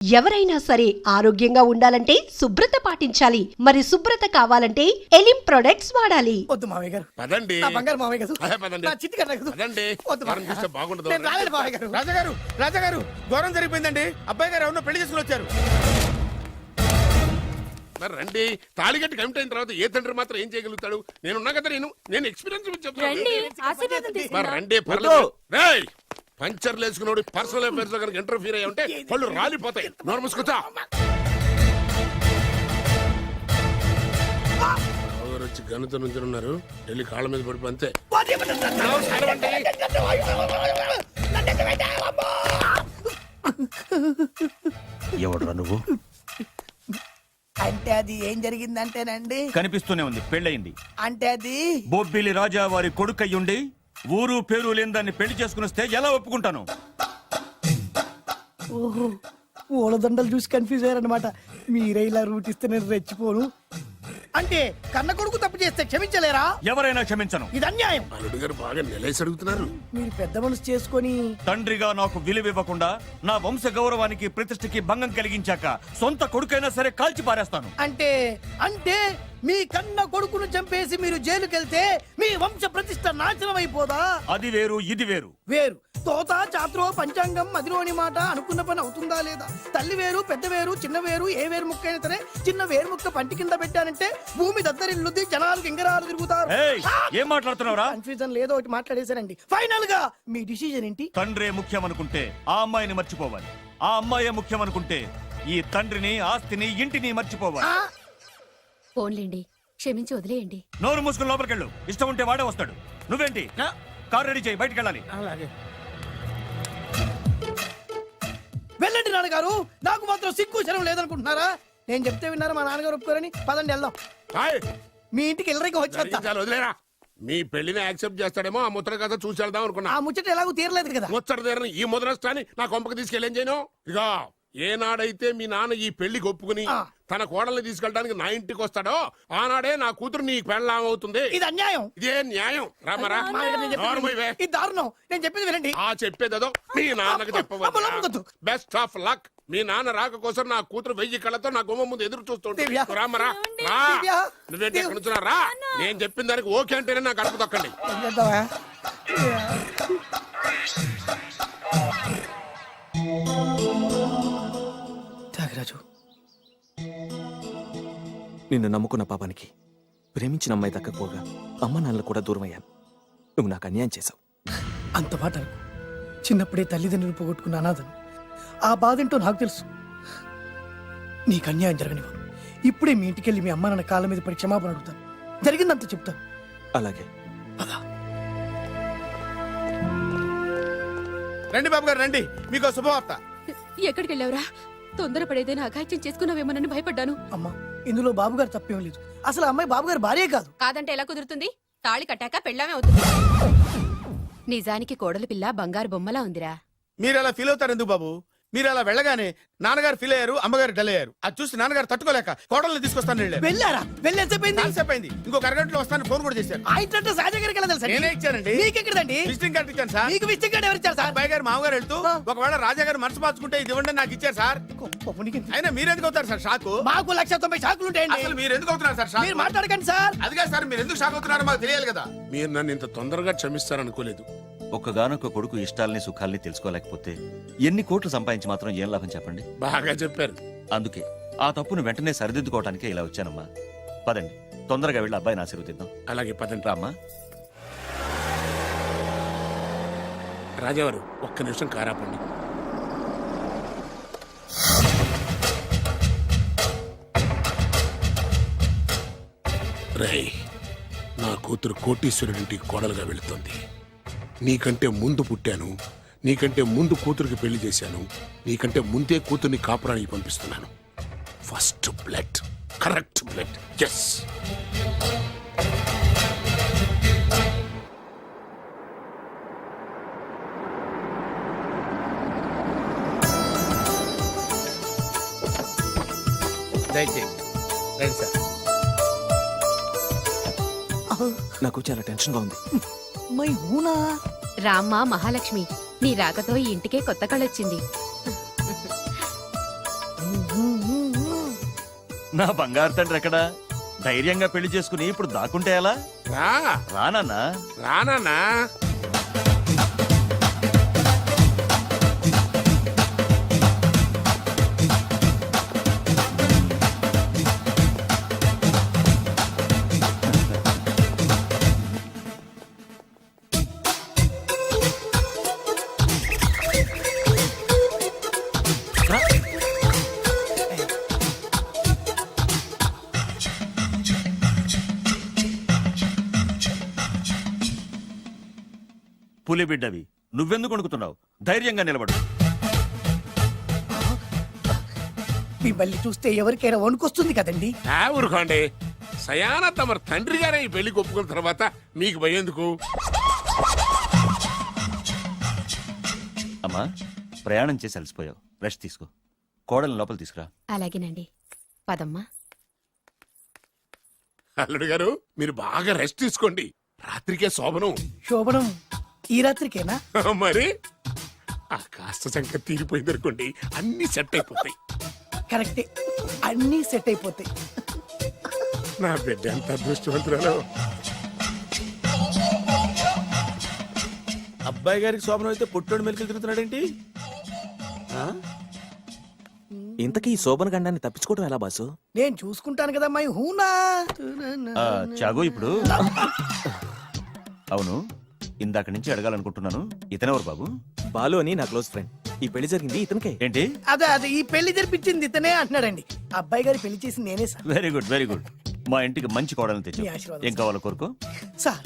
ఎవరైనా సరే ఆరోగ్యంగా ఉండాలంటే శుభ్రత పాటించాలి. మరి శుభ్రత కావాలంటే ఎలిం ప్రొడక్ట్స్ వాడాలి. వద్దు మామయ్య గారు. పదండి. నా బంగారు మామయ్య గారు. పదండి. నా చిట్టి గారు. పదండి. వద్దు మనం చూస్తే బాగుండదు. నేను రాలేదు మామయ్య గారు. రాజాగారు ఘోరం జరిగిపోయిందండి. అబ్బాయి గారు ఎవరినో పెళ్లి చేసుకుని వచ్చారు. మరి రండి. తాళిగట్టి కమిట్ అయిన తర్వాత ఏ తండ్రి మాత్రం ఏం చేయగలుగుతాడు? నేనున్నా కదా, నేను ఎక్స్పీరియన్స్ చెప్తాను. మరి రండి, పర్లేదు. రేయ్, పంచర్లు వేసుకున్నాడు పర్సనల్ అఫైర్స్ లో కనుక ఇంటర్ఫీర్ అయ్యి ఉంటే పళ్ళు రాలిపోతాయి. నోరు మూసుకొచ్చా. వచ్చి గనుత నుంచి ఉన్నారు. వెళ్ళి కాళ్ళ మీద పడిపో అంతే. ఎవడురా నువ్వు? అంటే అది ఏం జరిగిందంటేనండి, కనిపిస్తూనే ఉంది, పెళ్ళయింది. అంటే అది బొబ్బిలి రాజా వారి కొడుకయ్యుండి ఊరు పేరు లేని దాన్ని పెళ్లి చేసుకుని వస్తే ఎలా ఒప్పుకుంటాను? ఓహో, ఓలదండలు చూసి కన్ఫ్యూజ్ అయ్యారనమాట. మీరే ఇలా రూట్ ఇస్తే నేను రెచ్చిపోను. అంటే కన్న కొడుకు తప్పు చేస్తే క్షమించలేరా? ఎవరైనా క్షమించను. ఇది అన్యాయం. అల్లుడు గారు బాగా నిలేసి అడుగుతున్నారు. మీరు పెద్ద మనసు చేసుకొని తండ్రిగా నాకు విలువ ఇవ్వకుండా నా వంశ గౌరవానికి ప్రతిష్టకి భంగం కలిగించాక సొంత కొడుకైనా సరే కాల్చి పారేస్తాను. అంటే అంటే మీ కన్న కొడుకును చంపేసి మీరు జైలుకెళ్తే మీ వంశ ప్రతిష్ట నాశనం అయిపోదా? అది వేరు, ఇది వేరు. వేరు. తోత చాత్రో పంచాంగం మదిలోని మాట అనుకున్న పని అవుతుందా లేదా? తల్లి వేరు, పెద్ద వేరు, చిన్న వేరు, ఏ వేరు ముక్క అయినా సరే చిన్న వేరు ముక్క పంటి కింద పెట్టానంటే భూమి దద్దరిల్లుద్ది, జనాలు గింగరాలు తిరుగుతారు. ఏయ్, ఏం మాట్లాడుతున్నావురా? కన్ఫ్యూజన్ లేదో ఒకటి మాట్లాడేశారండి. ఫైనల్ గా మీ డిసిజన్ ఏంటి? తండ్రే ముఖ్యం అనుకుంటే ఆ అమ్మాయిని మర్చిపోవాలి. ఆ అమ్మాయే ముఖ్యం అనుకుంటే ఈ తండ్రిని, ఆస్తిని, ఇంటిని మర్చిపోవాలి. ఫోన్లేండి, క్షమించి వదిలేయండి. నోరు మూసుకుని లోపలికెళ్ళు. ఇష్టం ఉంటే వాడే వస్తాడు. నువ్వేంటి? కారు రెడీ చేయి, బయటికి వెళ్ళాలి. అలాగే. వెళ్ళండి నాన్నగారు. నాకు మాత్రం సిగ్గు శరం లేదనుకుంటున్నారా? నేను చెప్తే విన్నారా? మా నాన్నగారు ఒప్పుకోరని. పదండి వెళ్దాం. మీ ఇంటికి ఎల్లరికి వచ్చేస్తా. వదిలేరా. మీ పెళ్లిని యాక్సెప్ట్ చేస్తాడేమో ఆ ముద్ర కథ చూసి వెళ్దాం అనుకున్నా. ఆ ముచ్చట ఎలాగో తీరలేదు కదా. ముచ్చట తీరని ఈ ముద్రస్తాని నా కొంపకి తీసుకెళ్ళేం చేయను. ఇక ఏనాడైతే మీ నాన్న ఈ పెళ్లికి ఒప్పుకుని తన కోడల్ని తీసుకెళ్ళడానికి నా ఇంటికి వస్తాడో ఆనాడే నా కూతురు నీ పెళ్ళాం అవుతుంది. ఇది అన్యాయం. ఇదే న్యాయం. రామరా, ఇది దారుణం. నేను చెప్పేది వినండి. ఆ చెప్పేదేదో మీ నాన్నకు చెప్పవచ్చు. Best of luck. మీ నాన్న రాక కోసం నా కూతురు 1000 కళ్ళతో నా గుమ్మ ముందు ఎదురు చూస్తుంటే రామరా, నువ్వేంటి ఎక్కడ నుంచున్నా రా. నేను చెప్పిన దానికి ఓకే అంటేనే నా గడప తొక్కండి. త్యాగరాజు, నిన్ను నమ్ముకున్న పాపానికి ప్రేమించిన అమ్మాయి దక్కకపోగా అమ్మ నాన్నలు కూడా దూరం అయ్యాను. నువ్వు నాకు అన్యాయం చేశావు. అంత మాట అనుకో. చిన్నప్పుడే తల్లిదండ్రులు పోగొట్టుకున్న అనాథను. ఆ బాధేంటో నాకు తెలుసు. నీకు అన్యాయం జరగనివ్వను. ఇప్పుడే మీ ఇంటికెళ్ళి మీ అమ్మ నాన్న కాళ్ళ మీద పడి క్షమాపణ అడుగుతాను. జరిగిందంత చెప్తాను. అలాగే. రండి బాబు గారు, రండి. మీకు శుభవార్త. ఎక్కడికి వెళ్ళావురా? తొందరపడేదైనా అఘాయిత్యం చేసుకున్నావేమోనని భయపడ్డాను. అమ్మా, ఇందులో బాబు గారు తప్పేం లేదు. అసలు అమ్మాయి బాబు గారు భార్యే కాదు. కాదంటే ఎలా కుదురుతుంది? తాళి కట్టాక పెళ్ళామే అవుతుంది. నిజానికి కోడలి పిల్ల బంగారు బొమ్మలా ఉందిరా. మీరు అలా ఫీల్ అవుతారు ఎందుకు బాబు? మీరు అలా వెళ్ళగానే నాన్నగారు ఫీల్ అయ్యారు, అమ్మగారు డల్ అయ్యారు. అది చూసి నాన్నగారు తట్టుకోలేక కోడల్ని తీసుకొస్తాను వెళ్ళారు. వెళ్ళారా? వెళ్ళేసేపోయింది. ఇంకొక అరగంటలో వస్తాను ఫోన్ కూడా చేశారు. ఆ ఇంట్లో సహజ గారికి ఎలా తెలుసా? నేనే ఇచ్చానండి. మీకెక్కడండి? విజిటింగ్ కార్డు ఇచ్చాను సార్. మీకు విజిటింగ్ కార్డు ఎవరు ఇచ్చారు సార్? అబ్బాయి గారు మామగారు వెళ్తూ ఒకవేళ రాజా గారు మనసు మార్చుకుంటే ఇది ఇవ్వండి నాకు ఇచ్చారు సార్. అయినా మీరు ఎందుకు అవుతారు సార్ షాక్? మాకు 190 షాకులు ఉంటాయండి. అసలు మీరు ఎందుకు అవుతున్నారు సార్ షాక్? మీరు మాట్లాడకండి సార్. అదిగా సార్, మీరు ఎందుకు షాక్ అవుతున్నారో మాకు తెలియాలి కదా. మీరు నన్ను ఇంత తొందరగా క్షమిస్తారనుకోలేదు. ఒక్కగానొక్క కొడుకు ఇష్టాలని సుఖాల్ని తెలుసుకోలేకపోతే ఎన్ని కోట్లు సంపాదించి మాత్రం ఏం లాభం చెప్పండి? బాగా చెప్పారు. అందుకే ఆ తప్పును వెంటనే సరిదిద్దుకోవటానికే ఇలా వచ్చానమ్మా. పదండి, తొందరగా వెళ్ళి అబ్బాయిని ఆశీర్వదిద్దాం. అలాగే పదండి. రామ్మా. రాజావారు ఒక్క నిమిషం కారాపండి. రేయ్, నా కూతురు కోటీశ్వరుడింటికి కోడలుగా వెళుతోంది. నీకంటే ముందు పుట్టాను, నీకంటే ముందు కూతురికి పెళ్లి చేశాను, నీకంటే ముందే కూతుర్ని కాపురానికి పంపిస్తున్నాను. First blood, correct blood. Yes. దయచేయండి. రండి సార్. నాకు చాలా టెన్షన్ గా ఉంది. రామ్మ మహాలక్ష్మి, నీ రాకతో ఈ ఇంటికే కొత్త కళొచ్చింది. నా బంగారు తండ్రి ఎక్కడా? ధైర్యంగా పెళ్లి చేసుకుని ఇప్పుడు దాక్కుంటే ఎలా? రా రానన్నా. రానా పులి బిడ్డవి, నువ్వెందుకు వణుకుతున్నావు? ధైర్యంగా నిలబడు. మిమ్మల్ని చూస్తే ఎవరికైనా వణుకొస్తుంది కదండి. ఊరుకోండి. సయాన తమ తండ్రి గారే ఈ పెళ్లి ఒప్పుకున్న తర్వాత మీకు భయందుకు? అమ్మా, ప్రయాణం చేసి అలసిపోయావు, రెస్ట్ తీసుకో. కోడలు లోపల తీసుకురా. అలాగేనండి, పదమ్మా. అల్లుడు గారు మీరు బాగా రెస్ట్ తీసుకోండి. రాత్రికే శోభనం. శోభనం ఈ రాత్రికేనా? మరి ఆ కాస్త సంఖ్య తీరిపోయింది అనుకోండి, అన్ని సెట్ అయిపోతాయి. కరెక్టే, అన్నీ సెట్ అయిపోతాయి. నా బిడ్డ ఎంత అదృష్టవంతురాలో. అబ్బాయి గారికి శోభనం అయితే పుట్టోడు మెలికలు తిరుగుతున్నాడేంటి? ఇంతకీ ఈ శోభన గండాన్ని తప్పించుకోవడం ఎలా బాసు? నేను చూసుకుంటాను కదా మై హూనా. చాగు ఇప్పుడు. అవును, ఇందాక నుంచి అడగాలనుకుంటున్నాను, ఇతనెవరు బాబు? బాలు అని నా క్లోజ్ ఫ్రెండ్. ఈ పెళ్లి జరిగింది ఇతనికే. ఏంటి? అదే ఈ పెళ్లి జరిపించింది ఇతనే అంటున్నాడండి. అబ్బాయి గారి పెళ్లి చేసింది నేనే sir. Very good, very good. మా ఇంటికి మంచి కోడలు తెచ్చు. మీ ఆశీర్వాదం, ఏం కావాలో కోరుకో. సార్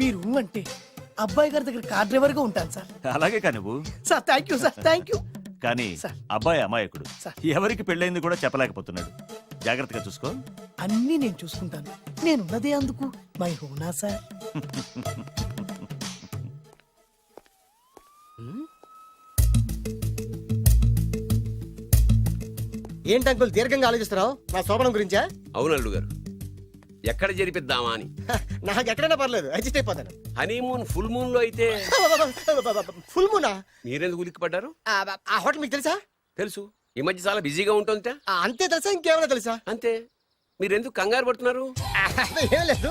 మీరు అంటే అబ్బాయి గారి దగ్గర కార్ డ్రైవర్ గా ఉంటాను సార్. అలాగే కానీ నువ్వు. Sir thank you sir, thank you. కానీ సార్. అబ్బాయి అమాయకుడు, సార్. ఎవరికి పెళ్ళైంది కూడా చెప్పలేకపోతున్నాడు. జాగ్రత్తగా చూసుకో. అన్నీ నేను చూసుకుంటాను. నేనున్నదే అందుకు మై హూనా సార్. ఏంటి అంకుల్ దీర్ఘంగా ఆలోచిస్తున్నావు? నా శోభనం గురించా? అవును అల్లు గారు, ఎక్కడ జరిపిద్దామా అని. నాకు ఎక్కడైనా పర్లేదు, అడ్జస్ట్ అయిపోతాను. హనీమూన్ ఫుల్ మూన్ లో అయితే ఫుల్ మూనా? మీరెందుకు ఉలిక్కిపడ్డారు? ఆ హోటల్ మీకు తెలుసా? తెలుసు, ఈ మధ్య చాలా బిజీగా ఉంటుంది. అంతే తెలుసా, ఇంకేమైనా తెలుసా? అంతే. మీరెందుకు కంగారు పడుతున్నారు? ఏం లేదు,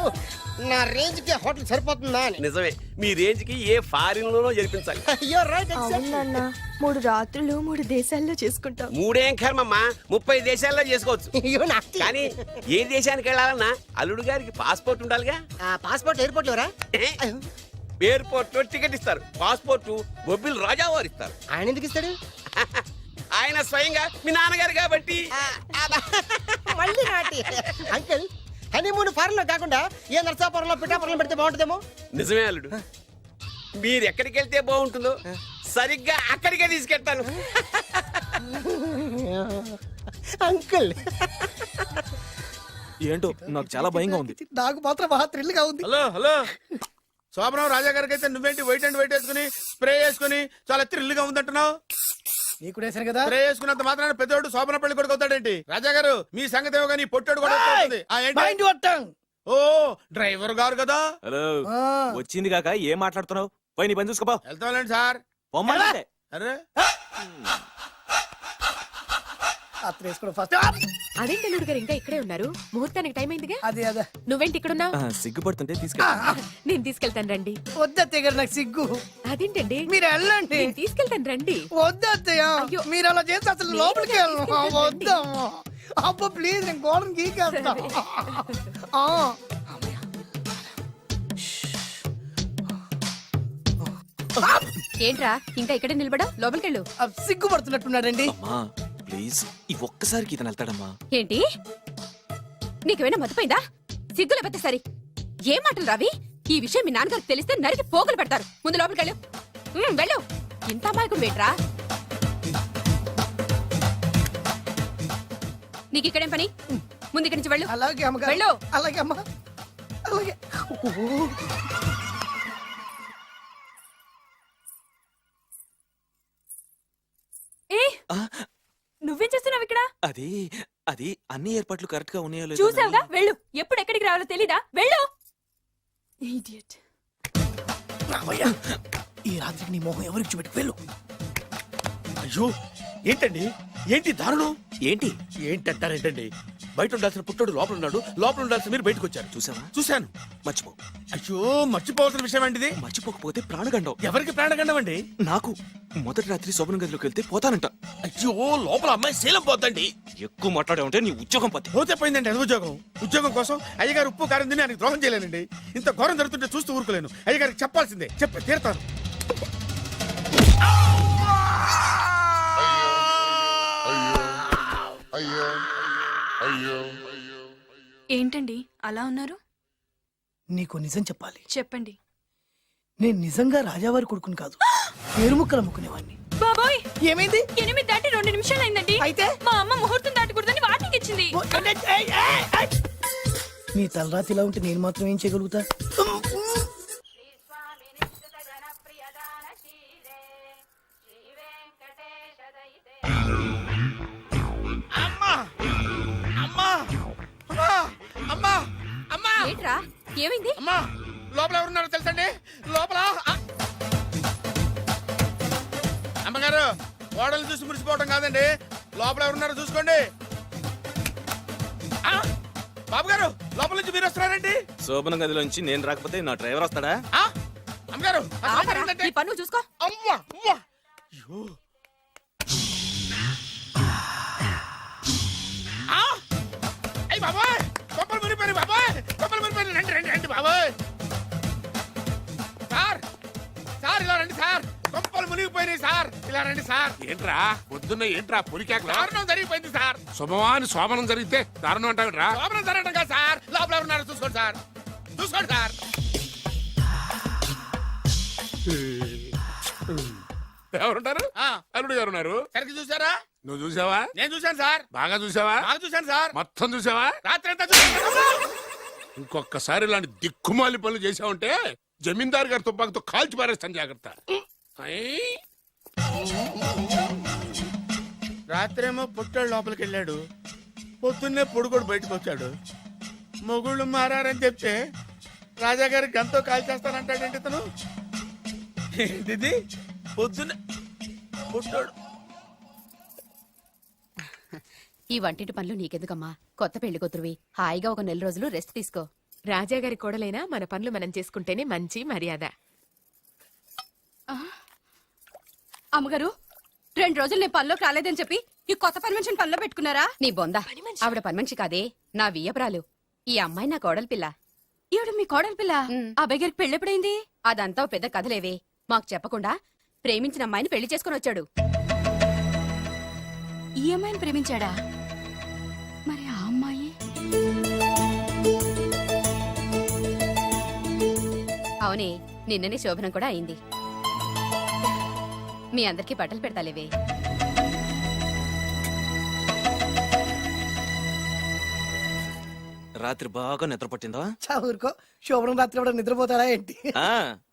నా రేంజ్ కి హోటల్ సరిపోతుందా అని. నిజమే, మీ రేంజ్ కి ఏ ఫారిన్ లోనో జరిపించాలి. You're right, exactly. అవునన్నా 3 రాత్రులు 3 దేశాల్లో చేసుకుంటాం. మూడేం కర్మమ్మా, 30 దేశాల్లో చేసుకోవచ్చు. You're nasty. కానీ ఏ దేశానికి వెళ్ళాలన్నా అల్లుడు గారికి పాస్పోర్ట్ ఉండాలిగా. Passport airport LoRa? ఎయిర్పోర్ట్ లో టికెట్ ఇస్తారు, పాస్పోర్ట్ బొబ్బిల్ రాజా వారు ఇస్తారు. ఆయన ఎందుకు ఇస్తాడు? ఆయన స్వయంగా మీ నాన్నగారు కాబట్టి. మళ్ళీ నాటి అంకుల్, హనీమూన్ ఫారెన్ లో కాకుండా ఏ నర్సాపురంలో పిఠాపురంలో పెడితే బాగుంటుందేమో. నిజమే అల్లుడు, మీరు ఎక్కడికి వెళ్తే బాగుంటుందో సరిగ్గా అక్కడికే తీసుకెళ్తాను. అంకుల్ ఏంటో నాకు చాలా భయంగా ఉంది. నాకు మాత్రం బాగా థ్రిల్ గా ఉంది. హలో హలో, శోభనం రాజా గారికి అయితే నువ్వేంటి వైట్ అండ్ వైట్ వేసుకుని స్ప్రే వేసుకుని చాలా థ్రిల్గా ఉందంటున్నావు? నీకు వేసాను కదా. స్ప్రే వేసుకున్నంత మాత్రాన పెద్దోడు శోభన పెళ్లి కొడుకు అవుతాడేంటి? రాజా గారు మీ సంగతి ఏమో కానీ పొట్టోడు కూడా అవుతుంది. మైండ్ కొట్టాం. ఓ డ్రైవర్ గారు కదా. హలో, వచ్చింది కాక ఏం మాట్లాడుతున్నావు? పోయి నీ పని చూసుకోపో. వెళ్తాంలేండి సార్. పొమ్మంటే. అరే అత్త వేసుకోవడం ఫస్ట్. అదేంటి అల్లుడు గారు ఇంకా ఇక్కడే ఉన్నారు? ముహూర్తానికి టైం అయిందిగా. అదే అదే నువ్వేంటి ఇక్కడున్నావు? సిగ్గుపడుతుంటే తీసుకెళ్ళి. నేను తీసుకెళ్తాను రండి. వద్దత్తయ్య గారు, నాకు సిగ్గు. అదేంటండి? మీరు వెళ్ళండి. నేను తీసుకెళ్తాను రండి. వద్దత్తయ్య, అయ్యో. మీరు అలా చేస్తే అసలు లోపలికి వెళ్ళను. వద్దమ్మా. అబ్బా ప్లీజ్, నేను గోడను గీకేస్తా. ఏంట్రా ఇంకా ఇక్కడే నిలబడా? లోపలికెళ్ళు. సిగ్గుపడుతున్నట్టున్నాడండి. అమ్మా ప్లీజ్, ఈ ఒక్కసారికి ఇతను వెళ్తాడమ్మా. ఏంటి? నీకేమైనా మతిపోయిందా? సిగ్గులు పెద్ద సరి. ఏ మాటలు రావి? ఈ విషయం మీ నాన్నగారికి తెలిస్తే నరికి పోగులు పెడతారు. ముందు లోపలికెళ్ళు. వెళ్ళు. ఇంత అమాయకుడు వేట్రా? నీకు ఇక్కడేం పని? ముందు ఇక్కడి నుంచి వెళ్ళు. అలాగే అమ్మగారు. వెళ్ళు. అలాగే అమ్మా, అలాగే. ఏ నువ్వేం చేస్తున్నావు ఇక్కడ? అది అది అన్ని ఏర్పాట్లు కరెక్ట్ గా ఉన్నాయో లేదో చూసావుగా, వెళ్ళు. ఎప్పుడు ఎక్కడికి రావాలో తెలీదా? వెళ్ళు. Idiot. రామయ్య, ఈ రాత్రికి నీ మొహం ఎవరికి చూపెట్టి వెళ్ళు. అయ్యో ఏంటండి ఏంటి దారుణం? ఏంటి ఏంటంటారేంటండి? బయట ఉండాల్సిన పుట్టోడు లోపల ఉన్నాడు, లోపల ఉండాల్సిన మీరు బయటకు వచ్చారు. చూసావా? చూశాను. మర్చిపో. అయ్యో, మర్చిపోవాల్సిన విషయం అండి ఇది. మర్చిపోకపోతే ప్రాణగండం. ఎవరికి ప్రాణగండం అండి? నాకు మొదటి రాత్రి శోభన గదిలోకి వెళ్తే పోతానంట. అయ్యో, లోపల అమ్మాయి శీలం పోద్దండి. ఎక్కువ మాట్లాడే ఉంటే నీ ఉద్యోగం పత్తి. పోతే పోయిందండి అది ఉద్యోగం. ఉద్యోగం కోసం అయ్యగారు ఉప్పు కారం తిని ఆయనకి ద్రోహం చేయలేనండి. ఇంత ఘోరం జరుగుతుంటే చూస్తూ ఊరుకోలేను. అయ్యగారికి చెప్పాల్సిందే, చెప్పి తీరుతాను. ఏంటండి అలా ఉన్నారు? నీకు నిజం చెప్పాలి. చెప్పండి. నేను నిజంగా రాజావారి కొడుకుని కాదు, పేరు ముక్కలు అమ్ముకునేవాడిని. బాబోయ్, ఏమైంది? 8 దాటి 2 నిమిషాలు అయిందండి. అయితే మా అమ్మ ముహూర్తం దాటకూడదని వాటికి ఇచ్చింది. నీ తలరాతి ఇలా ఉంటే నేను మాత్రం ఏం చేయగలుగుతా? అమ్మా అమ్మా అమ్మా అమ్మా అమ్మా ఏంట్రా ఏమైంది? అమ్మా, లోపల ఎవరున్నారో తెలుసండి? లోపల అమ్మగారు, ఓడలు చూసి మురిసిపోవటం కాదండి, లోపల ఎవరున్నారో చూసుకోండి. ఆ, బాబు గారు, లోపల నుంచి మీరు వస్తున్నారండి? శోభన గదిలోంచి నేను రాకపోతే నా డ్రైవర్ వస్తాడా? ఆ, అమ్మగారు, అసలు ఆపరా, ఏంటంటే- నీ పన్ను చూసుకో. అమ్మా అమ్మా, అయ్యో. ఆ, అయ్య బాబాయ్, కొప్పలు మునిపోయి బాబాయ్, కొప్పలు మునిపోయి. రండి రండి రండి బాబాయ్. సార్ సార్, ఇలా రండి సార్, కొప్పలు మునిగిపోయినాయి సార్, ఇలా రండి సార్. ఏంట్రా పొద్దున్న ఏంట్రా పొలికాక దారుణం జరిగిపోయింది సార్. శుభమాని శోభనం జరిగితే దారుణం అంటావురా? లోపల జరగడం కాదు సార్, లోపల ఎవరున్నారో చూసుకోండి సార్, చూసుకోండి సార్. ఎవరుంటారు? ఆ, అల్లుడు గారు ఉన్నారు. సరిగ్గా చూసారా? నువ్వు చూసావా? నేను చూశాను సార్, బాగా చూసావా? బాగా చూశాను సార్, మొత్తం చూసావా? రాత్రి అంతా చూశాను. ఇంకొకసారి ఇలాంటి దిక్కుమాలి పనులు చేసావంటే జమీందారు గారి తుపాకుతో కాల్చి పారేస్తాను, జాగ్రత్త. ఐ! రాత్రేమో పుట్టాడు లోపలికి వెళ్ళాడు, పొద్దున్నే పొడుగోడు బయటకు వచ్చాడు. మొగుళ్ళు మారని చెప్తే రాజాగారి గంతో కాల్ చేస్తానంటాడేంటి ఇతను? ఏంటిది? పొద్దున్నే పుట్టాడు. ఈ వంటింటి పనులు నీకెందుకమ్మా? కొత్త పెళ్లి కూతురువి, హాయిగా ఒక 4 రోజులు రెస్ట్ తీసుకో. రాజాగారి కోడలైనా మన పనులు మనం చేసుకుంటేనే మంచి మర్యాద. అమ్మగారు, 2 రోజులు నేను పనిలోకి రాలేదని చెప్పి ఈ కొత్త పని మనిషిని పనిలో పెట్టుకున్నారా? నీ బొందా, ఆవిడ పని మనిషి కాదే, నా వియ్యపురాలు. ఈ అమ్మాయి నా కోడలి పిల్ల. ఈవిడ మీ కోడలి పిల్ల? అబ్బాయి గారికి పెళ్ళెప్పుడైంది? అదంతా ఓ పెద్ద కథలేవే, మాకు చెప్పకుండా ప్రేమించిన అమ్మాయిని పెళ్లి చేసుకుని వచ్చాడు. ఈ అమ్మాయిని ప్రేమించాడా? మరి ఆ అమ్మాయి? అవునే, నిన్ననే శోభనం కూడా అయింది. మీ అందరికి బట్టలు పెడతాలేవే. రాత్రి బాగా నిద్ర పట్టిందా? చా ఊరుకో, శోభనం రాత్రి కూడా నిద్రపోతాడా ఏంటి? ఆ,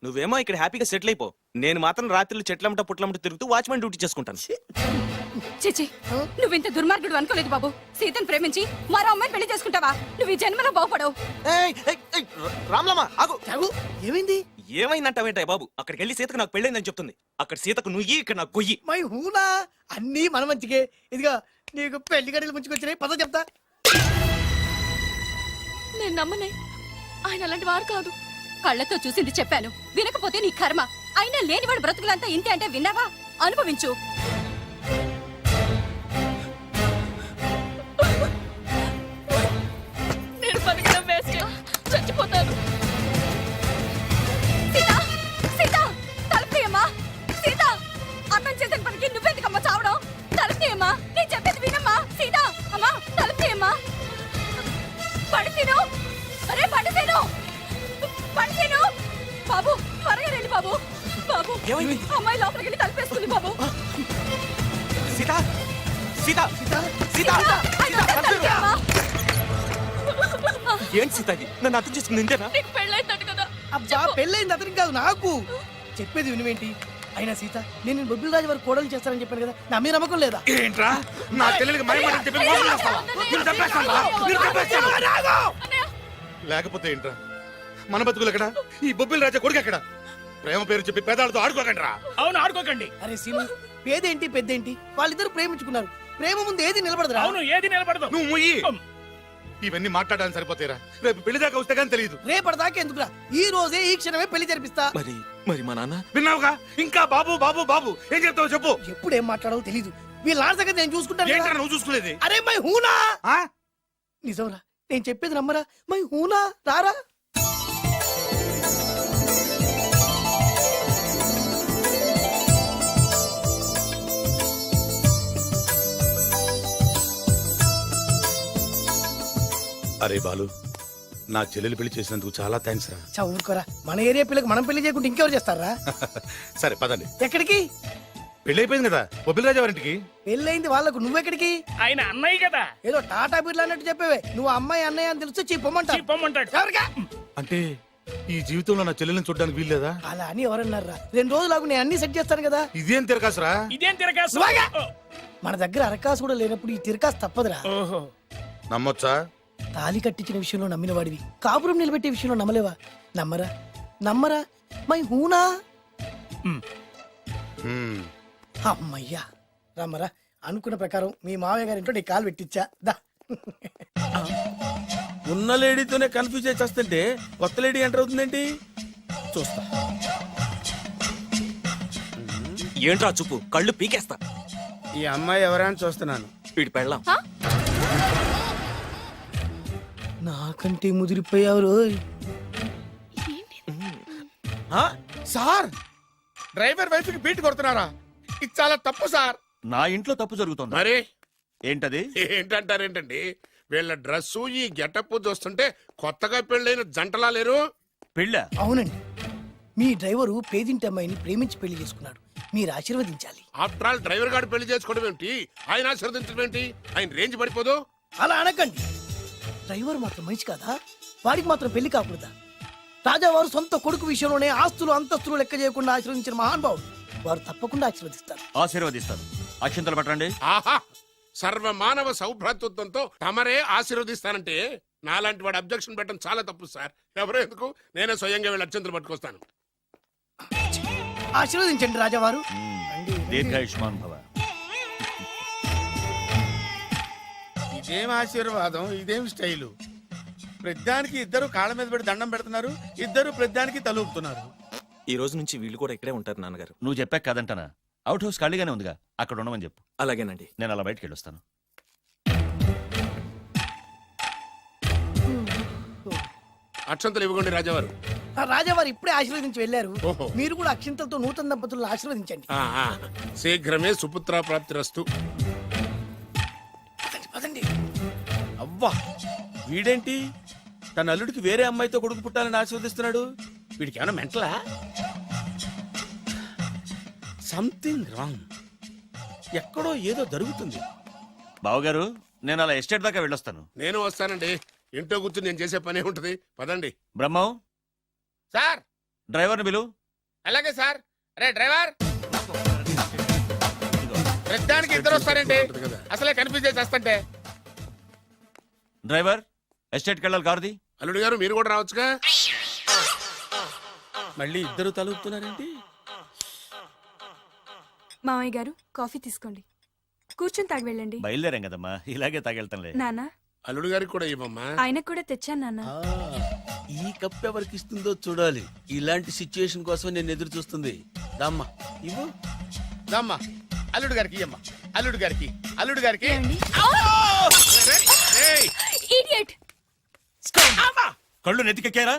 నువ్వేమో ఇక్కడ హ్యాపీగా సెటిల్ అయిపో. నేను మాత్రం రాత్రులు చెట్లమ్మట పుట్లమ్మట తిరుగుతూ వాచ్మెన్ డ్యూటీ చేసుకుంటాను. చిచి, నువ్వింత దుర్మార్గుడు అనుకోలేదు బాబు. సీతను ప్రేమించి మరో అమ్మాయిని పెళ్లి చేసుకుంటావా? నువ్వు ఈ జన్మలో బాగుపడవు. రామ్లమ్మ ఆగు. చాగు, ఏమైంది? ఏమైందంటావేంటాయి బాబు? అక్కడికి వెళ్ళి సీతకు నాకు పెళ్ళైందని చెప్తుంది. అక్కడ సీతకు నుయ్యి, ఇక్కడ నాకు గొయ్యి. మై హూనా, అన్నీ మన మంచికే. ఇదిగా నీకు పెళ్లి గడియలు ముంచుకొచ్చినాయి, పద చెప్తా. నేను నమ్మనే, ఆయన అలాంటి వారు కాదు. కళ్ళతో చూసింది చెప్పాను, వినకపోతే నీ కర్మ. అయినా లేనివాడు బ్రతుకులంతా ఇంతే అంటే విన్నావా? అనుభవించు. నేను బతకడం వేస్ట్, చచ్చిపోతాను. సీత, సీత, తలుపు తీయమ్మా. సీత, అన్నం చేసిన పనికి నువ్వెందుకమ్మా చావడం? తలుపు తీయమ్మా, నేను చెప్పేది వినమ్మా. సీత, అమ్మా, తలుపు తీయమ్మా. పడితేను, అరే పడితేను, పడితేను. బాబు, త్వరగా రండి బాబు. బాబు, అమ్మాయి లోపలికి వెళ్ళి తలుపేసుకుంది బాబు. సీత, సీత, సీత, ఏంటి సీత ఇది? నన్ను అర్థం చేసుకుంది ఇంతేనా? నీకు పెళ్ళైందట కదా? అబ్బా, పెళ్ళైంది అతనికి కాదు, నాకు. చెప్పేది వినువేంటి? అయినా సీత, నేను బొబ్బిల్ రాజు వారు కోడలు చేస్తానని చెప్పాను కదా, నా మీద నమ్మకం లేదా? ఏంట్రా నా చెల్లెలికి మైమాట చెప్పి మోసం చేస్తావా? నిన్ను చంపేస్తాను రా, నిన్ను చంపేస్తాను. లేకపోతే ఏంట్రా, మన బతుకులు ఎక్కడ? ఈ బొబ్బిల్ రాజా కొడుకు ఎక్కడ? ప్రేమ పేరు చెప్పి పేదాలతో ఆడుకోకండి రా. అవును, ఆడుకోకండి. అరే సీను, పేదేంటి పెద్దేంటి, వాళ్ళిద్దరు ప్రేమించుకున్నారు. ప్రేమ ముందు ఏది నిలబడదురా. అవును ఏది నిలబడదు. నువ్వు ముయ్యి. ఇవన్నీ మాట్లాడడానికి సరిపోతాయిరా, రేపు పెళ్లి దాకా వస్తే కానీ తెలియదు. రేపటిదాకా ఎందుకురా, ఈ రోజే ఈ క్షణమే పెళ్లి జరిపిస్తా. మరి మరి మా నాన్న విన్నావుగా, ఇంకా బాబు బాబు బాబు ఏం చెప్తావు చెప్పు. ఎప్పుడు ఏం మాట్లాడాలో తెలీదు. వీళ్ళ నాన్న సంగతి నేను చూసుకుంటాను ఏంట్రా కదా. నువ్వు చూసుకునేది? అరే మై హూనా. ఆ? నిజంరా, నేను చెప్పేది నమ్మరా. మై హూనా, రారా. అరే బాలు, నా చెల్లెలు పెళ్లి చేసినందుకు చాలా థ్యాంక్స్ రా. చదువుకోరా, మన ఏరియా పిల్లకి మనం పెళ్లి చేయకుండా ఇంకెవరు చేస్తారా? సరే పదండి. ఎక్కడికి? పెళ్లి అయిపోయింది కదా బొబ్బిలి వారింటికి. పెళ్ళైంది వాళ్ళకు, నువ్వెక్కడికి? ఆయన అన్నయ్య కదా. ఏదో టాటా బిర్లా అన్నట్టు చెప్పేవే. నువ్వు అమ్మాయి అన్నయ్య అని తెలిస్తే చెప్పమంటాడు. ఎవరికా? అంటే ఈ జీవితంలో నా చెల్లెల్ని చూడడానికి వీల్లేదా? అలా అని ఎవరన్నారా? 2 రోజులకు నేను అన్ని సెట్ చేస్తాను కదా. ఇదేం తిరగాసురా? నువ్వాగా? మన దగ్గర అరకాసు కూడా లేనప్పుడు ఈ తిరకాసు తప్పదురా. నమ్మొచ్చా? తాలి కట్టించిన విషయంలో నమ్మిన వాడివి, కాపురం నిలబెట్టే విషయంలో నమ్మలేవా? నమ్మరా నమ్మరా మై హూనా. అమ్మయ్యా, రమ్మరా. అనుకున్న ప్రకారం మీ మావయ్య గారింట్లో నీ కాలు పెట్టించా. దా. ఉన్న లేడీతోనే కన్ఫ్యూజ్ అయి చేస్తుంటే కొత్త లేడీ ఎంటర్ అవుతుందేంటి? చూస్తా. ఏంట్రా చూపు, కళ్ళు పీకేస్తా. ఈ అమ్మాయి ఎవరైనా చూస్తున్నాను. వీడి పెళ్ళాం. నాకంటే ముదిరిపోయావు రోయ్. సార్, డ్రైవర్ వైఫ్ కి బీట్ కొడుతున్నారా? ఇది చాలా తప్పు సార్. నా ఇంట్లో తప్పు జరుగుతోంది. మరి ఏంటది? ఏంటంటారేంటండి, వీళ్ళ డ్రెస్సు ఈ గెటప్ చూస్తుంటే కొత్తగా పెళ్ళైన జంటలా లేరు. పెళ్ళా? అవునండి, మీ డ్రైవరు పేదింటి అమ్మాయిని ప్రేమించి పెళ్లి చేసుకున్నాడు. మీరు ఆశీర్వదించాలి. ఆఫ్టర్ ఆల్ డ్రైవర్ గారు పెళ్లి చేసుకోవడం ఏంటి, ఆయన ఆశీర్వదించడం ఏంటి? ఆయన రేంజ్ పడిపోదు. అలా అనకండి. డ్రైవర్ మాత్రం మనిషి కాదా? వాడికి మాత్రం పెళ్లి కాకూడదా? రాజావారు సొంత కొడుకు విషయంలోనే ఆస్తులు అంతస్తులు లెక్క చేయకుండా ఆశీర్వదించిన మహానుభావుడు. వారు తప్పకుండా ఆశీర్వదిస్తారు. ఆశీర్వదిస్తాను. అక్షంతలు పట్టండి. ఆహా, సర్వమానవ సౌభ్రాతృత్వంతో తమరే ఆశీర్వదిస్తానంటే నాలాంటి వాడు అబ్జెక్షన్ పెట్టడం చాలా తప్పు సార్. ఎవరో ఎందుకు, నేనే స్వయంగా వీళ్ళ అత్యంతలు పట్టుకొస్తాను. ఆశీర్వదించండి రాజావారు. దీర్ఘాయుష్మాన్ భవ. ఇదేం ఆశీర్వాదం, ఇదేం స్టైలు. ప్రతిదానికి ఇద్దరు కాళ్ళ మీద పెట్టి దండం పెడుతున్నారు, ఇద్దరు ప్రతిదానికి తలూపుతున్నారు. ఈ రోజు నుంచి వీళ్ళు కూడా ఇక్కడే ఉంటారు నాన్నగారు. నువ్వు చెప్పాక కాదంటానా? అవుట్ హౌస్ ఖాళీగానే ఉందిగా, అక్కడ ఉండమని చెప్పు. అలాగేనండి. నేను అలా బయటకు వెళ్ళొస్తాను. అక్షంతలు ఇవ్వకండి రాజావారు. ఆ రాజావారు ఇప్పుడే ఆశీర్వదించి వెళ్ళారు. ఓహో. మీరు కూడా అక్షింతలతో నూతన దంపతులను ఆశీర్వదించండి. ఆహా, శీఘ్రమే సుపుత్ర ప్రాప్తిరస్తు. పదండి. అవ్వా, వీడేంటి తన అల్లుడికి వేరే అమ్మాయితో కొడుకు పుట్టాలని ఆశీర్వదిస్తున్నాడు? వీడికి ఏమైనా మెంటలా? Something wrong. ఎక్కడో ఏదో జరుగుతుంది. బావగారు, నేను అలా ఎస్టేట్ దాకా వెళ్ళొస్తాను. నేను వస్తానండి. ఇంట్లో కూర్చుని నేను చేసే పనే ఉంటది. పదండి. బ్రహ్మం, సార్ డ్రైవర్ని పిలు. అలాగే సార్. అరే డ్రైవర్, ప్రతిదానికి ఇద్దరు వస్తారండి. అసలే కన్ఫ్యూజ్ చేస్తుంటే. డ్రైవర్, ఎస్టేట్కి వెళ్ళాలి, కారుది. అల్లుడు గారు మీరు కూడా రావచ్చుగా. మళ్ళీ ఇద్దరు తలుపుతున్నారేంటి? మామయ్య గారు కాఫీ తీసుకోండి, కూర్చొని తాగి వెళ్ళండి. బయలుదేరాం కదమ్మా, ఇలాగే తాగెళ్తానులే. నాన్న, అల్లుడు గారికి కూడా ఇవ్వమ్మా. ఆయనకు కూడా తెచ్చాను నాన్న. ఈ కప్ ఎవరికి ఇస్తుందో చూడాలి. ఇలాంటి సిచ్యుయేషన్ కోసం నేను ఎదురు చూస్తుంది. దమ్మా ఇవ్వు, దమ్మా. అల్లుడు గారికి ఇయ్యమ్మా. అల్లుడు గారికి, అల్లుడు గారికి. ఇడియట్! కళ్ళు నెత్తికెక్కారా?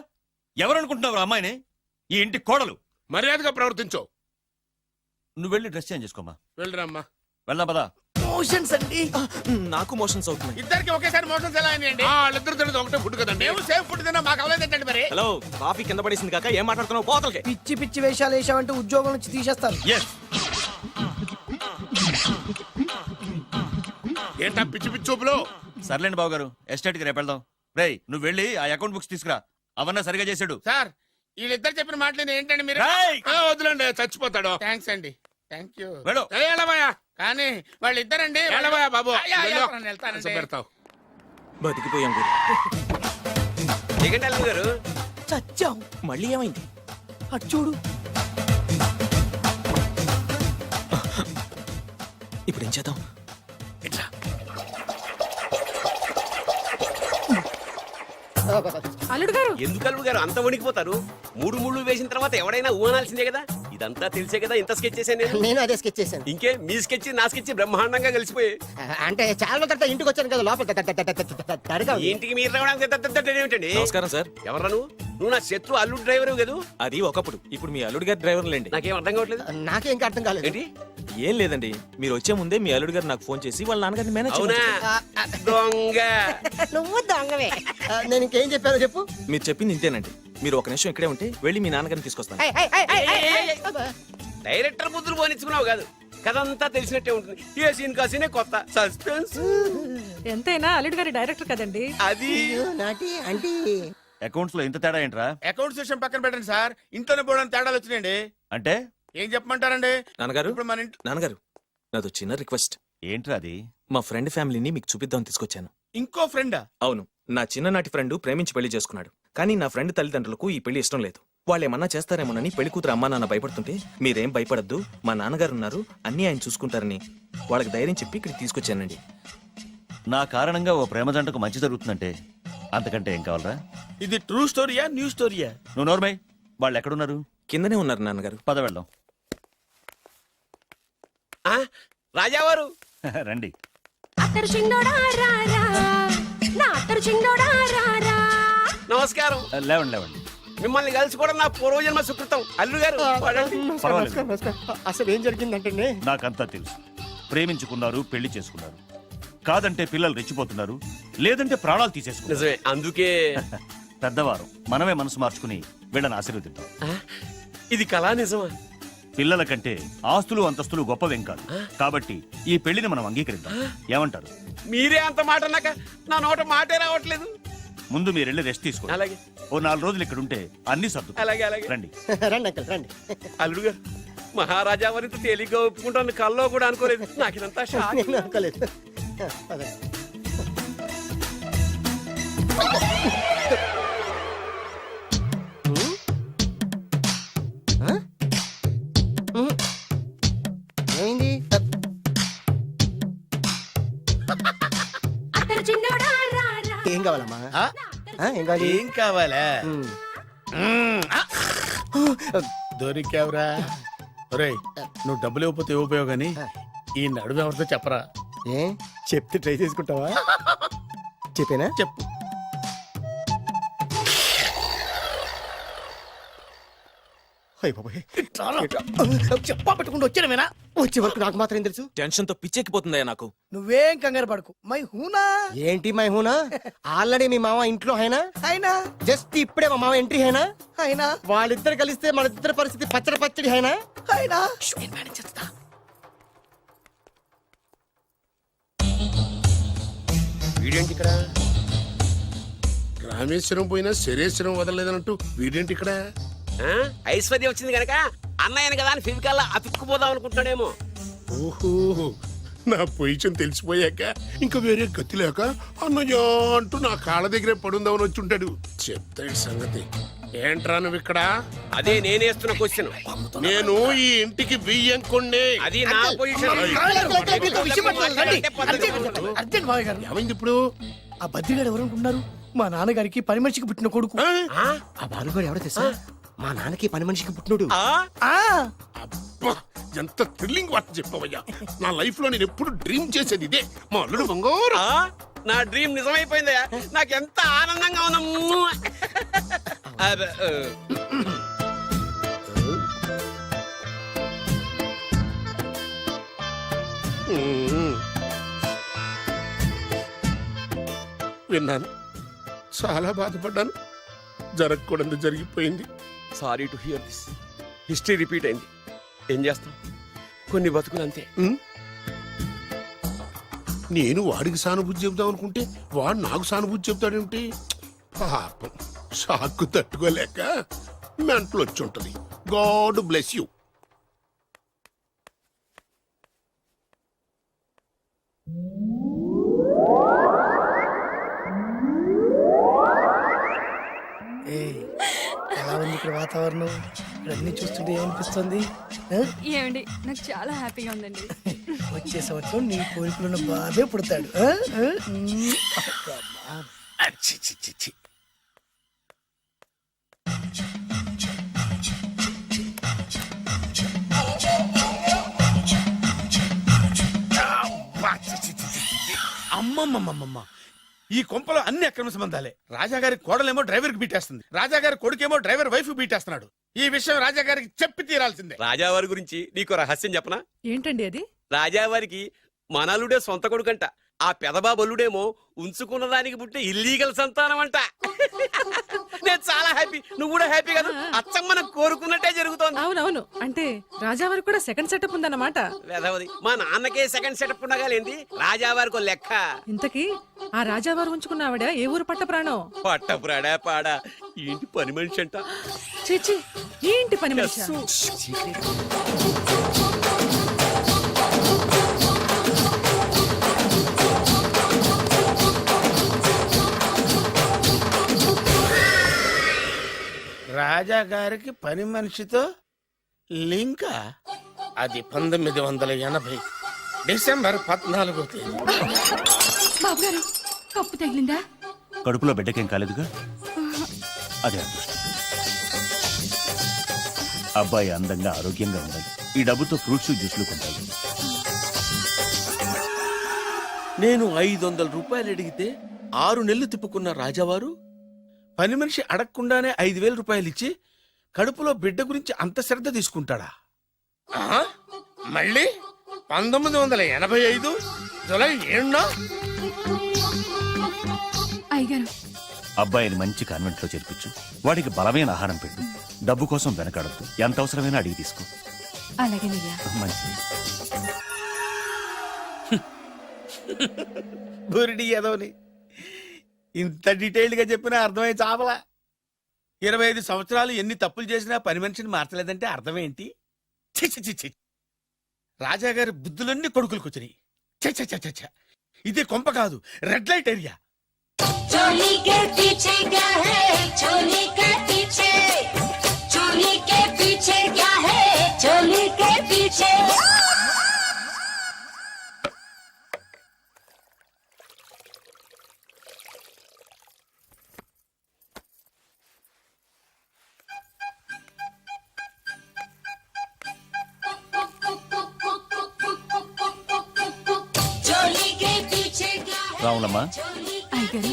ఎవరనుకుంటున్నావు అమ్మాయిని? ఈ ఇంటి కోడలు. మర్యాదగా ప్రవర్తించో. నువ్వు వెళ్ళి డ్రెస్ చేంజ్ చేసుకోమ్మా. వెళ్ళరమ్మా. వెళ్దాం పదా. మోషన్స్ అండి. నాకు మోషన్స్ అవుతున్నాయి. ఇద్దరికి ఒకేసారి మోషన్స్ ఎలా అయినాయండి? వాళ్ళిద్దరు తినదు ఒకటే ఫుడ్ కదండి. మేము సేమ్ ఫుడ్ తిన్నా, మాకు అవలేదండి మరి. హలో, కాఫీ కింద పడేసింది కాక ఏం మాట్లాడుతున్నావు? పోతలకి. పిచ్చి పిచ్చి వేషాలు వేసామంటే ఉద్యోగం నుంచి తీసేస్తారు. ఏంటా పిచ్చి పిచ్చి చూపులు? సర్లేండి బావగారు, ఎస్టేట్కి రేపు వెళ్దాం. రేయ్, నువ్వు వెళ్ళి ఆ అకౌంట్ బుక్స్ తీసుకురా. అవన్నా సరిగా చేశాడు. సార్, వీళ్ళిద్దరు చెప్పిన మాటలు ఏంటండి మీరు? రేయ్! వద్దులండి, చచ్చిపోతాడు. థ్యాంక్స్ అండి, థ్యాంక్ యూ. వెళ్ళు. వెళ్ళబోయా. కానీ వాళ్ళిద్దరండి. వెళ్ళబోయా బాబు. వెళ్తానండి. పెడతావు. బతికిపోయాం గురు. దిగండి అల్లుడు గారు. చచ్చాం. మళ్ళీ ఏమైంది? అటు చూడు. ఇప్పుడు ఏం చేద్దాం? అల్లుడు గారు ఎందుకు అల్లుడు గారు అంత వణికిపోతారు? మూడు ముళ్ళు వేసిన తర్వాత ఎవడైనా ఊనాల్సిందే కదా. ఇదంతా తెలిసే కదా ఇంత స్కెచ్ చేశాను నేను. నేను అదే స్కెచ్ చేశాను. ఇంకే మీ స్కెచ్ నా స్కెచ్ బ్రహ్మాండంగా కలిసిపోయి. అంటే చాలా తర్వాత ఇంటికి వచ్చాను కదా, లోపల తడగా ఉంది. ఇంటికి మీరు రావడానికి ఏమిటండి? నమస్కారం సార్. ఎవరా నువ్వు నా శత్రు అల్లుడు డ్రైవర్ కదా. అది ఒకప్పుడు, ఇప్పుడు మీ అల్లుడు గారి డ్రైవర్ లేండి. నాకేం అర్థం కావట్లేదు. నాకే ఇంకా అర్థం కాలేదు. ఏంటి? ఏం లేదండి, మీరు వచ్చే ముందే మీ అల్లుడు గారు నాకు ఫోన్ చేసి వాళ్ళ నాన్నగారిని మేనేజ్ అవునా? చేయమని దొంగ. నువ్వు దొంగవే. నేను ఇంకేం చెప్పానో చెప్పు. మీరు చెప్పింది ఇంతేనండి. మీరు ఒక నిమిషం ఇక్కడే ఉంటే వెళ్ళి మీ నాన్నగారిని తీసుకొస్తాను. డైరెక్టర్ బుద్ధులు పోనిచ్చుకున్నావు కాదు. కథంతా తెలిసినట్టే ఉంటుంది. ఏ సీన్ కా సీనే కొత్త సస్పెన్స్. ఎంతైనా అల్లుడు గారి డైరెక్టర్ కదండి. అది నాటి అంటే అకౌంట్స్ లో ఇంత తేడా ఏంట్రా? అకౌంట్స్ విషయం పక్కన పెట్టండి సార్, ఇంట్లోనే పోవడానికి తేడాలు వచ్చినాయండి. అంటే ఏం చెప్పమంటారండి? నాన్నగారు, ఇప్పుడు మన ఇంట్లో నాన్నగారు, నాదో చిన్న రిక్వెస్ట్. ఏంట్రా అది? మా ఫ్రెండ్ ఫ్యామిలీని మీకు చూపిద్దాం తీసుకొచ్చాను. ఇంకో ఫ్రెండా? అవును, నా చిన్ననాటి ఫ్రెండ్ ప్రేమించి పెళ్లి చేసుకున్నాడు. కానీ నా ఫ్రెండ్ తల్లిదండ్రులకు ఈ పెళ్లి ఇష్టం లేదు. వాళ్ళు ఏమన్నా చేస్తారేమోనని పెళ్లి కూతురు అమ్మా నాన్న భయపడుతుంటే, మీరేం భయపడద్దు, మా నాన్నగారు ఉన్నారు, అన్నీ ఆయన చూసుకుంటారని వాళ్ళకి ధైర్యం చెప్పి ఇక్కడికి తీసుకొచ్చానండి. నా కారణంగా ఓ ప్రేమ జంటకు మంచి జరుగుతుందంటే అంతకంటే ఏం కావాలరా? ఇది ట్రూ స్టోరీయా న్యూ స్టోరీయా? నువ్వు నోర్మై. వాళ్ళు ఎక్కడున్నారు? కిందనే ఉన్నారు నాన్నగారు. పద వెళ్దాం. రాజావారు రండి. నమస్కారం. లేవండి లేవండి. మిమ్మల్ని కలుసుకోవడం నా పూర్వజన్మ సుకృతం. అల్లుడు గారు పర్వాలేదు. అసలు ఏం జరిగిందంటే నాకంతా తెలుసు. ప్రేమించుకున్నారు, పెళ్లి చేసుకున్నారు. కాదంటే పిల్లలు రెచ్చిపోతున్నారు, లేదంటే ప్రాణాలు తీసేసుకున్నారు. నిజమే, అందుకే పెద్దవారు మనమే మనసు మార్చుకుని వీళ్ళని ఆశీర్వదిద్దాం. ఇది కళా నిజమా? పిల్లల కంటే ఆస్తులు అంతస్తులు గొప్పవేం కాదు. కాబట్టి ఈ పెళ్లిని మనం అంగీకరిద్దాం. ఏమంటారు? మీరే అంత మాట అన్నాక నా నోట మాటే రావట్లేదు. ముందు మీరు వెళ్ళి రెస్ట్ తీసుకోండి. అలాగే ఓ 4 రోజులు ఇక్కడ ఉంటే అన్ని సర్దు. అలాగే అలాగే. రండి. రండి అంకల్ రండి. అల్లుడు గారు, మహారాజా వారితో తేలిగ్గా ఒప్పుకుంటాను కల్లో కూడా అనుకోలేదు. నాకు ఇదంతా షాక్. నేను అనుకోలేదు. పదండి. ఏమైంది? ఏం కావాలమ్మా? ఏం కావాలి? ఏం కావాలా? దొరికావురా. ఒరేయ్, నువ్వు డబ్బులు ఇవ్వకపోతే ఇవ్వపోయావు గానీ ఈ నడుము ఎవరితో చెప్పరా. ఏ చెప్తే ట్రై చేసుకుంటావా? చెప్పేనా? చెప్పు. చెప్పా పెట్టుకుంటూ వచ్చానమేనా? వచ్చే వరకు నాకు మాత్రం ఏం తెలుసు? టెన్షన్ తో పిచ్చెక్కిపోతుందయ్యా నాకు. నువ్వేం కంగారు పడకు, మై హూనా. ఏంటి మై హూనా? ఆల్రెడీ మీ మామ ఇంట్లో అయినా అయినా జస్ట్ ఇప్పుడే మా మామ ఎంట్రీ అయినా అయినా వాళ్ళిద్దరు కలిస్తే మన ఇద్దరు పరిస్థితి పచ్చడి పచ్చడి అయినా అయినా వీడేంటి ఇక్కడ? రామేశ్వరం పోయినా శరేశ్వరం వదలలేదన్నట్టు వీడేంటి ఇక్కడ? ఐశ్వర్య వచ్చింది కనుక అన్నయ్యను కదా అని ఫిజికల్ అతుక్కుపోదాం అనుకుంటున్నాడేమో. ఓహో, నా పొజిషన్ తెలిసిపోయాక ఇంకా వేరే గతి లేక అన్నయ్య అంటూ నా కాళ్ళ దగ్గరే పడుందామని వచ్చి ఉంటాడు. చెప్తాడు సంగతి. ఏంట్రా నువ్వు ఇక్కడ? అదే నేనేస్తున్న క్వశ్చన్. నేను ఈ ఇంటికి బియ్యం కొండే. అది నా పొజిషన్. అర్జెంట్ మావయ్య గారు. ఏమైంది ఇప్పుడు? ఆ బద్రిగాడు ఎవరు అనుకుంటున్నారు? మా నాన్నగారికి పని మనిషికి పుట్టిన కొడుకు. ఆ బాలుగాడు ఎవడో తెలుసా? మా నాన్నకి పని మనిషికి పుట్టినోడు. అబ్బా, ఎంత థ్రిల్లింగ్ వార్త చెప్పవయ్యా. నా లైఫ్ లో నేను ఎప్పుడు డ్రీమ్ చేసేది ఇదే. మా అల్లుడు బంగారు. నా డ్రీమ్ నిజమైపోయిందయ్యా. నాకు ఎంత ఆనందంగా ఉందా. విన్నాను, చాలా బాధపడ్డాను. జరగకూడదు జరిగిపోయింది. Sorry to hear this. History repeat అయింది. ఏం చేస్తాం, కొన్ని బతుకులు అంతే. నేను వాడికి సానుభూతి చెబుదాం అనుకుంటే వాడు నాకు సానుభూతి చెబుతాడేమిటి? పాపం, షాక్కు తట్టుకోలేక మెంటలు వచ్చి ఉంటది. God bless you. ఎలా ఉంది ఇక్కడ వాతావరణం? ఇక్కడ అన్ని చూస్తుంటే ఏమనిపిస్తుంది? ఏమండి, నాకు చాలా హ్యాపీగా ఉందండి. వచ్చే సంవత్సరం నీ కోరికలున్న బాబే పుడతాడు. చి, చి, చి, చి. అమ్మమ్మమ్మమ్మ, ఈ కొంపలో అన్ని అక్రమ సంబంధాలే. రాజాగారి కోడలేమో డ్రైవర్ కి బీటేస్తుంది, రాజాగారి కొడుకేమో డ్రైవర్ వైఫ్ బీటేస్తున్నాడు. ఈ విషయం రాజాగారికి చెప్పి తీరాల్సిందే. రాజావారి గురించి నీకు రహస్యం చెప్పనా? ఏంటండి అది? రాజావారికి మనలుడే సొంత కొడుకంట. ఆ పెదబాబల్లుడేమో ఉంచుకున్న దానికి పుట్టే ఇల్లీగల్ సంతానం అంట. నేను చాలా హ్యాపీ, నువ్వు కూడా హ్యాపీ కదా? అచ్చం మనం కోరుకున్నట్టే జరుగుతోంది. అవునవును, అంటే రాజావారికి కూడా సెకండ్ సెటప్ ఉందన్నమాట. వెధవది, మా నాన్నకే సెకండ్ సెటప్ ఉండగాలేంది, రాజావారికి లెక్క. ఇంతకీ ఆ రాజావారు ఉంచుకున్న ఆవిడ ఏ ఊరు పట్ట ప్రాణం? పట్టపురాడా పాడా ఏంటి పని మనిషి అంట. చీచి, ఏంటి పని మనిషి? రాజాగారికి పని మనిషితో లింకా? అది 1980 డిసెంబర్ 14వ తేదీ. బాబు గారు, కప్పు తగిలిందా? కడుపులో బిడ్డకేం కాలేదుగా? అదే అదృష్టం. అబ్బాయి అందంగా ఆరోగ్యంగా ఉండాలి. ఈ డబ్బుతో ఫ్రూట్స్ జ్యూస్లు కొంటాడు. నేను 500 రూపాయలు అడిగితే 6 నెలలు తిప్పుకున్న రాజావారు పని మనిషి అడగకుండానే 5,000 రూపాయలు ఇచ్చి కడుపులో బిడ్డ గురించి అంత శ్రద్ధ తీసుకుంటాడా? మళ్ళీ 1985 జూలై 7న? అయ్యగారు, అబ్బాయిని మంచి కాన్వెంట్ లో చేర్పించు. వాడికి బలమైన ఆహారం పెట్టు. డబ్బు కోసం వెనకాడద్దు. ఎంత అవసరమైనా అడిగి తీసుకో. అలాగేనయ్యా. మంచిది. బురిడి ఎదవని ఇంత డీటెయిల్డ్ గా చెప్పినా అర్థమై చావలా. 25 సంవత్సరాలు ఎన్ని తప్పులు చేసినా పని మనిషిని మార్చలేదంటే అర్థమేంటి? ఛీ, ఛీ, ఛీ, ఛీ. రాజాగారి బుద్ధులన్నీ కొడుకులకు వచ్చినాయి. ఛ, ఛ, ఛ, ఛ, ఛ. ఇది కొంప కాదు, రెడ్ లైట్ ఏరియా. రావులమ్మా, అయ్యగారు,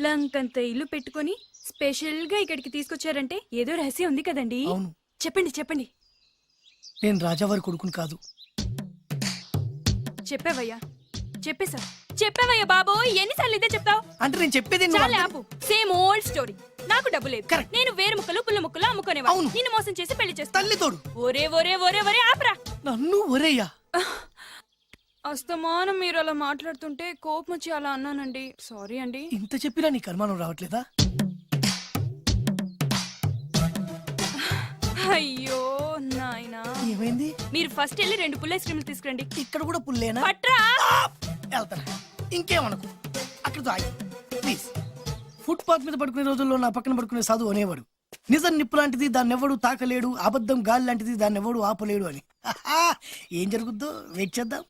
లంకంత ఇల్లు పెట్టుకొని స్పెషల్ గా ఇక్కడికి తీసుకొచ్చారంటే ఏదో రహస్యం ఉంది కదండి? అవును, చెప్పండి చెప్పండి. నేను రాజావారి కొడుకుని కాదు. చెప్పావయ్యా, చెప్పావయ్యా బాబోయ్, ఎన్నిసార్లు ఇదే చెప్తావు? అంటే నేను చెప్పేది నువ్వు చాలా అర్థం- ఆపు. Same old story. నాకు డబ్బు లేదు, Correct. నేను వేరు ముక్కలు పుల్ల ముక్కలు అమ్ముకునేవా. అవును. నిన్ను మోసం చేసి పెళ్లి చేస్తా. తల్లి తోడు. ఒరే ఒరే ఒరే ఒరే ఆపరా. నన్ను ఒరేయ్యా. అస్తమానం మీరు అలా మాట్లాడుతుంటే కోపం వచ్చి అలా అన్నానండి. సారీ అండి. ఇంత చెప్పినా నీకు అనుమానం రావట్లేదా? అయ్యో నాయనా, ఏమైంది? మీరు ఫస్ట్ వెళ్ళి 2 పుల్ల ఐస్ క్రీమ్లు తీసుకురండి. ఇక్కడ కూడా పుల్లేనా? పట్రా. వెళ్తాను. ఇంకేమనుకో, అక్కడితో ఆగి ప్లీజ్. ఫుట్పాత్ మీద పడుకునే రోజుల్లో నా పక్కన పడుకునే సాధువు అనేవాడు, నిజం నిప్పు లాంటిది దాన్ని ఎవడు తాకలేడు, అబద్ధం గాలి లాంటిది దాన్ని ఎవడు ఆపలేడు అని. ఏం జరుగుద్దో వెయిట్ చేద్దాం.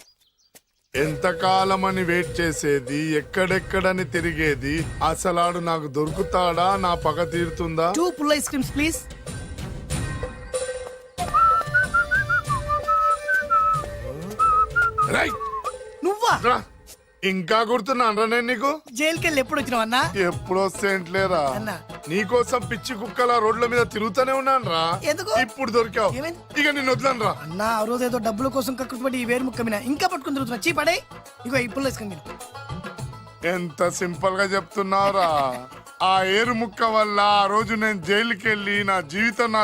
ఎంతకాలమని వెయిట్ చేసేది, ఎక్కడెక్కడని తిరిగేది, అసలాడు నాకు దొరుకుతాడా, నా పగ తీరుతుందా? 2 పుల్ల ఐస్ క్రీమ్స్ ప్లీజ్. నువ్వా? ఇంకా గుర్తున్నానరా నేను నీకు? జైలుకి వెళ్ళి ఎప్పుడు వచ్చినావు అన్నా? ఎప్పుడొస్తేంట్లేరా, అన్నా. నీకోసం పిచ్చి కుక్కల రోడ్ల మీద తిరుగుతూనే ఉన్నాను రా. ఎందుకు? ఇప్పుడు దొరికావు, ఏమైంది? ఇక నిన్ను వదలను రా. అన్నా, ఆ రోజు ఏదో డబ్బుల కోసం కక్కుతుపడి ఈ వేరు ముక్క మీద ఇంకా పట్టుకుని తిరుగుతున్నా. చీ పడే. ఇగో ఈ పుల్ల ఐస్ క్రీమ్ తిను. ఎంత సింపుల్ గా చెప్తున్నావురా. ఆ ఏరు ముక్క వల్ల ఆ రోజు నేను జైలుకి వెళ్ళి నా జీవితం